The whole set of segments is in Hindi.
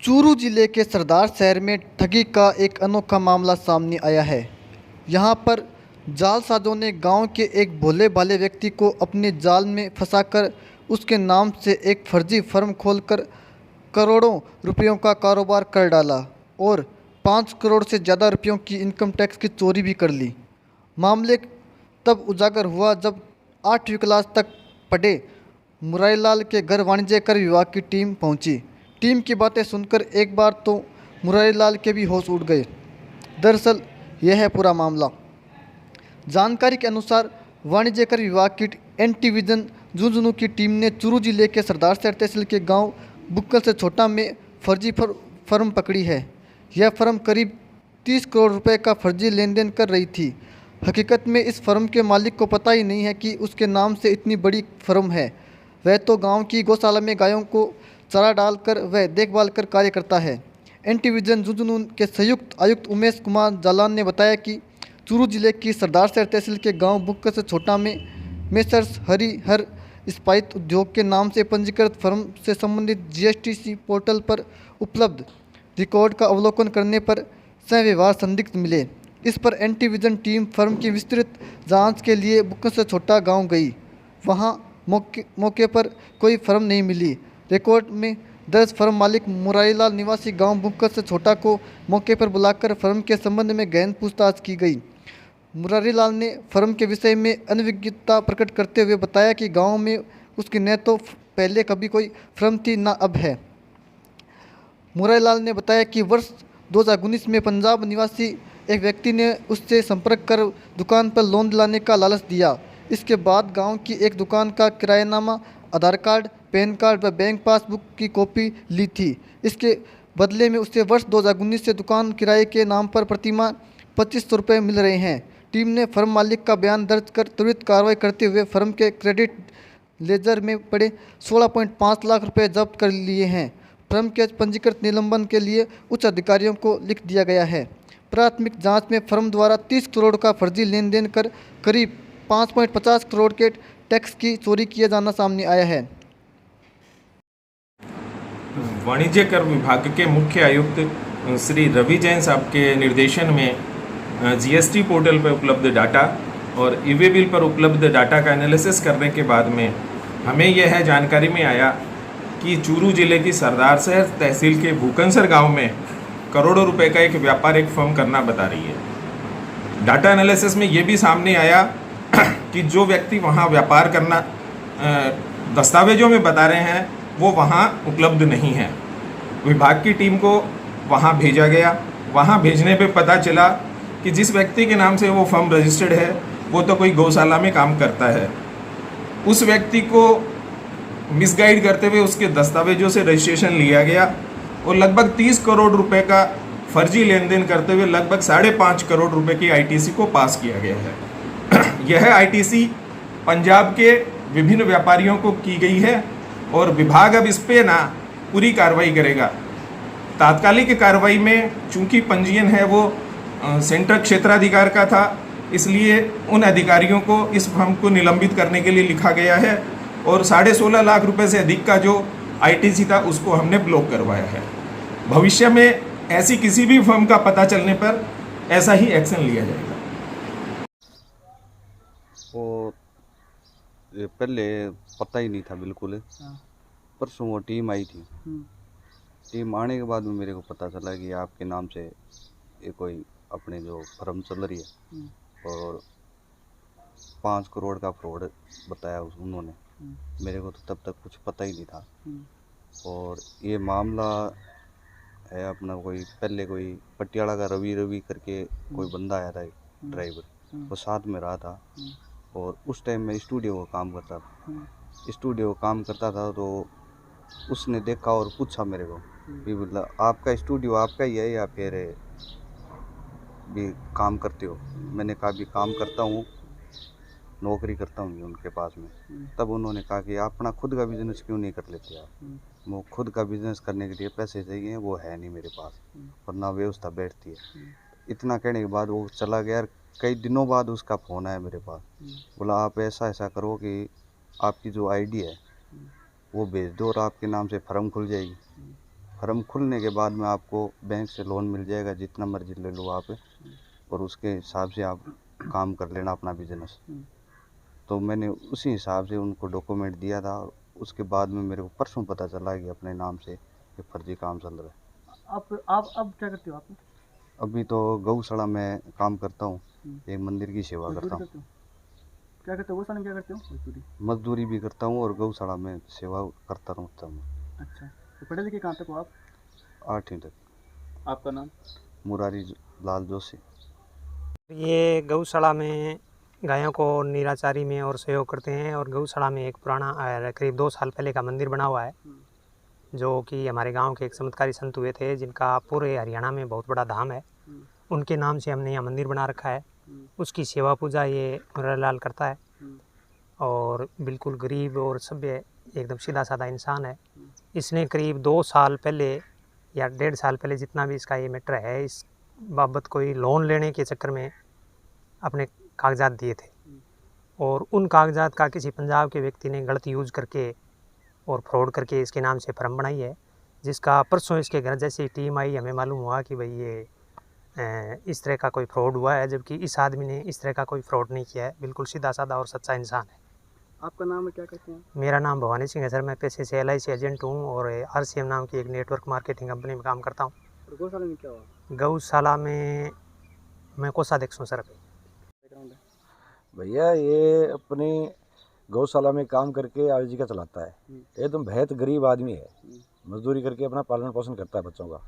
चूरू जिले के सरदार शहर में ठगी का एक अनोखा मामला सामने आया है। यहां पर जालसाजों ने गांव के एक भोले भाले व्यक्ति को अपने जाल में फंसाकर उसके नाम से एक फर्जी फर्म खोलकर करोड़ों रुपयों का कारोबार कर डाला और 5 करोड़ से ज़्यादा रुपयों की इनकम टैक्स की चोरी भी कर ली। मामले तब उजागर हुआ जब 8वीं क्लास तक पढ़े मुरारीलाल के घर वाणिज्य कर विभाग की टीम पहुंची। टीम की बातें सुनकर एक बार तो मुरारीलाल के भी होश उड़ गए। दरअसल यह है पूरा मामला। जानकारी के अनुसार वाणिज्य कर विभाग की एंटी विजन झुंझुनू की टीम ने चूरू जिले के सरदार शहर तहसील के गांव बुक्कल से छोटा में फर्जी फर्म पकड़ी है। यह फर्म करीब 30 करोड़ रुपए का फर्जी लेन देन कर रही थी। हकीकत में इस फर्म के मालिक को पता ही नहीं है कि उसके नाम से इतनी बड़ी फर्म है। वह तो गांव की गौशाला में गायों को चारा डालकर वह देखभाल कर कार्य करता है। एंटी विजन झुंझुनू के संयुक्त आयुक्त उमेश कुमार जालान ने बताया कि चूरू जिले की सरदार शहर तहसील के गांव बुक्कल से छोटा में मेसर्स हरिहर इस्पात उद्योग के नाम से पंजीकृत फर्म से संबंधित जीएसटीसी पोर्टल पर उपलब्ध रिकॉर्ड का अवलोकन करने पर सव्यवहार संदिग्ध मिले। इस पर एंटी विजन टीम फर्म की विस्तृत जांच के लिए बुक्कल से छोटा गांव गई। वहां मौके पर कोई फर्म नहीं मिली। रिकॉर्ड में दर्ज फर्म मालिक मुरारीलाल निवासी गांव बुक्कल से छोटा को मौके पर बुलाकर फर्म के संबंध में गहन पूछताछ की गई। मुरारीलाल ने फर्म के विषय में अनभिज्ञता प्रकट करते हुए बताया कि गांव में उसकी न तो पहले कभी कोई फर्म थी न अब है। मुरारीलाल ने बताया कि वर्ष 2019 में पंजाब निवासी एक व्यक्ति ने उससे संपर्क कर दुकान पर लोन दिलाने का लालच दिया। इसके बाद गांव की एक दुकान का किरायानामा, आधार कार्ड, पैन कार्ड व बैंक पासबुक की कॉपी ली थी। इसके बदले में उसे वर्ष 2019 से दुकान किराए के नाम पर प्रतिमाह 2500 रुपये मिल रहे हैं। टीम ने फर्म मालिक का बयान दर्ज कर त्वरित कार्रवाई करते हुए फर्म के क्रेडिट लेजर में पड़े 16.5 लाख रुपए जब्त कर लिए हैं। फर्म के पंजीकृत निलंबन के लिए उच्च अधिकारियों को लिख दिया गया है। प्राथमिक जांच में फर्म द्वारा 30 करोड़ का फर्जी लेन देन कर करीब 5.50 करोड़ के टैक्स की चोरी किया जाना सामने आया है। वाणिज्य कर विभाग के मुख्य आयुक्त श्री रवि जैन साहब के निर्देशन में जीएसटी पोर्टल पर उपलब्ध डाटा और ई-वे बिल पर उपलब्ध डाटा का एनालिसिस करने के बाद में हमें यह है जानकारी में आया कि चूरू जिले की सरदार शहर तहसील के भूकंसर गांव में करोड़ों रुपए का एक व्यापार एक फर्म करना बता रही है। डाटा एनालिसिस में ये भी सामने आया कि जो व्यक्ति वहाँ व्यापार करना दस्तावेजों में बता रहे हैं वो वहाँ उपलब्ध नहीं है। विभाग की टीम को वहाँ भेजा गया। वहाँ भेजने पे पता चला कि जिस व्यक्ति के नाम से वो फर्म रजिस्टर्ड है वो तो कोई गौशाला में काम करता है। उस व्यक्ति को मिसगाइड करते हुए उसके दस्तावेजों से रजिस्ट्रेशन लिया गया और लगभग 30 करोड़ रुपए का फर्जी लेन देन करते हुए लगभग 5.5 करोड़ रुपए की आईटीसी को पास किया गया है। यह आईटीसी पंजाब के विभिन्न व्यापारियों को की गई है और विभाग अब इस पे ना पूरी कार्रवाई करेगा। तात्कालिक कार्रवाई में चूंकि पंजीयन है वो सेंट्रल क्षेत्राधिकार का था, इसलिए उन अधिकारियों को इस फर्म को निलंबित करने के लिए लिखा गया है और 16.5 लाख रुपए से अधिक का जो आईटीसी था उसको हमने ब्लॉक करवाया है। भविष्य में ऐसी किसी भी फर्म का पता चलने पर ऐसा ही एक्शन लिया जाएगा। वो पहले पता ही नहीं था बिल्कुल। परसों वो टीम आई थी। टीम आने के बाद में मेरे को पता चला कि आपके नाम से ये कोई अपने जो फर्म चल रही है और 5 करोड़ का फ्रॉड बताया उन्होंने। मेरे को तो तब तक कुछ पता ही नहीं था। और ये मामला है अपना कोई पहले कोई पटियाला का रवि करके कोई बंदा आया था, ड्राइवर, वो साथ में रहा था और उस टाइम मैं स्टूडियो का काम करता था। स्टूडियो काम करता था तो उसने देखा और पूछा मेरे को भी बोला आपका स्टूडियो आपका ही है या फिर भी काम करते हो। मैंने कहा भी काम करता हूँ, नौकरी करता हूँ उनके पास में। तब उन्होंने कहा कि आप अपना खुद का बिजनेस क्यों नहीं कर लेते आप। वो खुद का बिजनेस करने के लिए पैसे चाहिए, वो है नहीं मेरे पास और ना व्यवस्था बैठती है। इतना कहने के बाद वो चला गया। कई दिनों बाद उसका फ़ोन आया मेरे पास, बोला आप ऐसा करो कि आपकी जो आईडी है वो भेज दो और आपके नाम से फर्म खुल जाएगी। फर्म खुलने के बाद में आपको बैंक से लोन मिल जाएगा, जितना मर्जी ले लो आप, और उसके हिसाब से आप काम कर लेना अपना बिजनेस। तो मैंने उसी हिसाब से उनको डॉक्यूमेंट दिया था। उसके बाद में मेरे को परसों पता चला कि अपने नाम से ये फर्जी काम चल रहा है। आप अब क्या करते हो आप? अभी तो गौशाला में काम करता हूँ, एक मंदिर की सेवा करता हूँ। क्या करते हो गौशाला में? क्या करते हो? मजदूरी भी करता हूँ और गौशाला में सेवा करता रहता हूँ। अच्छा, तो पढ़े लिखे कहाँ तक हो आप? 8वीं तक। आपका नाम? मुरारी लाल जोशी। ये गौशाला में गायों को निराचारी में और सहयोग करते हैं। और गौशाला में एक पुराना करीब 2 साल पहले का मंदिर बना हुआ है, जो कि हमारे गांव के एक चमत्कारी संत हुए थे, जिनका पूरे हरियाणा में बहुत बड़ा धाम है। उनके नाम से हमने यहाँ मंदिर बना रखा है। उसकी सेवा पूजा ये मुरारीलाल करता है। और बिल्कुल गरीब और सभ्य, एकदम सीधा साधा इंसान है। इसने करीब 2 साल पहले या 1.5 साल पहले, जितना भी इसका ये मैटर है, इस बाबत कोई लोन लेने के चक्कर में अपने कागजात दिए थे। और उन कागजात का किसी पंजाब के व्यक्ति ने गलत यूज़ करके और फ्रॉड करके इसके नाम से फर्म बनाई है, जिसका परसों इसके घर जैसे ही टीम आई, हमें मालूम हुआ कि भाई ये इस तरह का कोई फ्रॉड हुआ है, जबकि इस आदमी ने इस तरह का कोई फ्रॉड नहीं किया है। बिल्कुल सीधा साधा और सच्चा इंसान है। आपका नाम क्या कहते हैं? मेरा नाम भवानी सिंह है सर। मैं पेशे से LIC एजेंट हूँ और RCM नाम की एक नेटवर्क मार्केटिंग कंपनी में काम करता हूँ। और गौशाला में क्या हुआ? गौशाला में मैं कोषाध्यक्ष हूँ सर। बैकग्राउंड है भैया ये अपनी गौशाला में काम करके आजीविका चलाता है। एकदम बेहद गरीब आदमी है, मजदूरी करके अपना पालन पोषण करता है बच्चों का।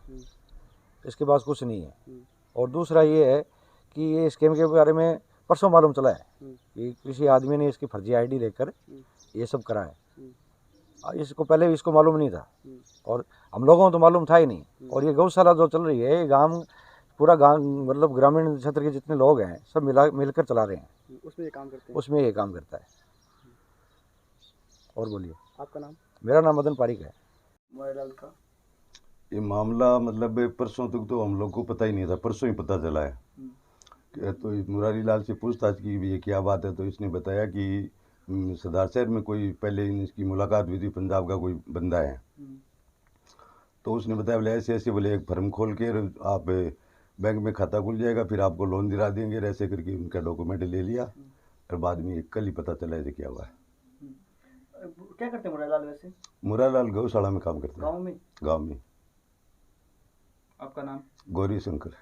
इसके पास कुछ नहीं है। और दूसरा ये है कि ये स्कीम के बारे में परसों मालूम चला है कि किसी आदमी ने इसकी फर्जी ID लेकर ये सब करा है। इसको पहले इसको मालूम नहीं था और हम लोगों को तो मालूम था ही नहीं। और ये गौशाला जो चल रही है, ये पूरा गांव मतलब ग्रामीण क्षेत्र के जितने लोग हैं सब मिलकर चला रहे हैं। उसमें ये काम करते हैं? उसमें ये काम करता है। और बोलिए। आपका नाम? मेरा नाम मदन पारिक है। मुरारीलाल का ये मामला मतलब परसों तक तो हम लोग को पता ही नहीं था, परसों ही पता चला है। तो मुरारीलाल से पूछताछ की भी ये क्या बात है, तो इसने बताया कि सरदार शहर में कोई पहले इसकी मुलाकात हुई थी, पंजाब का कोई बंदा है। तो उसने बताया बोले ऐसे ऐसे, बोले एक फर्म खोल के आप बैंक में खाता खुल जाएगा, फिर आपको लोन दिला देंगे। ऐसे करके उनका डॉक्यूमेंट ले लिया और बाद में कल ही पता चला ऐसे क्या हुआ है। क्या करते हैं मुरारीलाल वैसे? मुरारीलाल गौशाला में काम करते हैं, गाँव में? गाँव में। आपका नाम? गौरी शंकर।